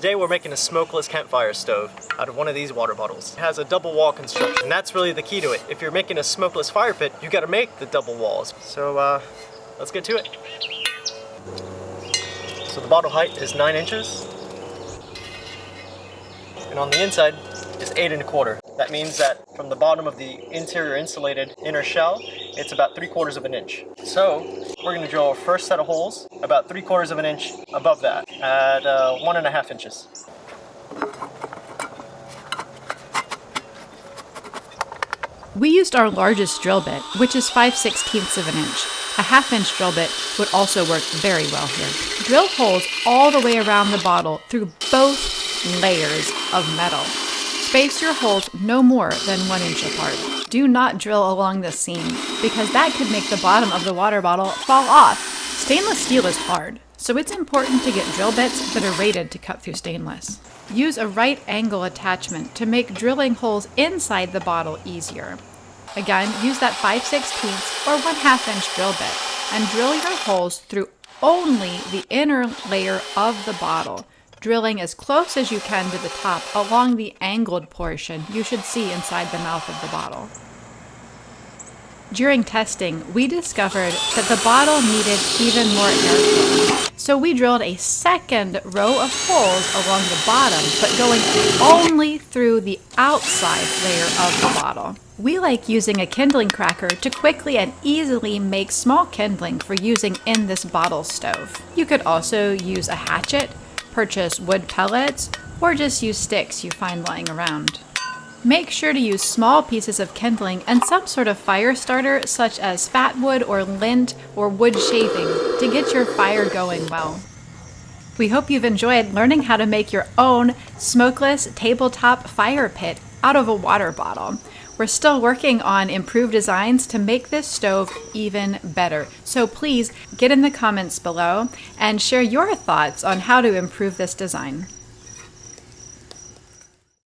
Today we're making a smokeless campfire stove out of one of these water bottles. It has a double wall construction, and that's really the key to it. If you're making a smokeless fire pit, you gotta make the double walls. So let's get to it. So the bottle height is 9 inches. And on the inside is 8 1/4. That means that from the bottom of the interior insulated inner shell, it's about 3/4 of an inch. So we're going to drill our first set of holes about 3/4 of an inch above that at 1.5 inches. We used our largest drill bit, which is 5/16 of an inch. A 1/2 inch drill bit would also work very well here. Drill holes all the way around the bottle through both layers of metal. Space your holes no more than 1 inch apart. Do not drill along the seam, because that could make the bottom of the water bottle fall off. Stainless steel is hard, so it's important to get drill bits that are rated to cut through stainless. Use a right angle attachment to make drilling holes inside the bottle easier. Again, use that 5/16 or 1/2 inch drill bit and drill your holes through only the inner layer of the bottle, drilling as close as you can to the top along the angled portion you should see inside the mouth of the bottle. During testing, we discovered that the bottle needed even more airflow, so we drilled a second row of holes along the bottom, but going only through the outside layer of the bottle. We like using a kindling cracker to quickly and easily make small kindling for using in this bottle stove. You could also use a hatchet, purchase wood pellets, or just use sticks you find lying around. Make sure to use small pieces of kindling and some sort of fire starter such as fat wood or lint or wood shaving to get your fire going well. We hope you've enjoyed learning how to make your own smokeless tabletop fire pit out of a water bottle. We're still working on improved designs to make this stove even better. So please get in the comments below and share your thoughts on how to improve this design.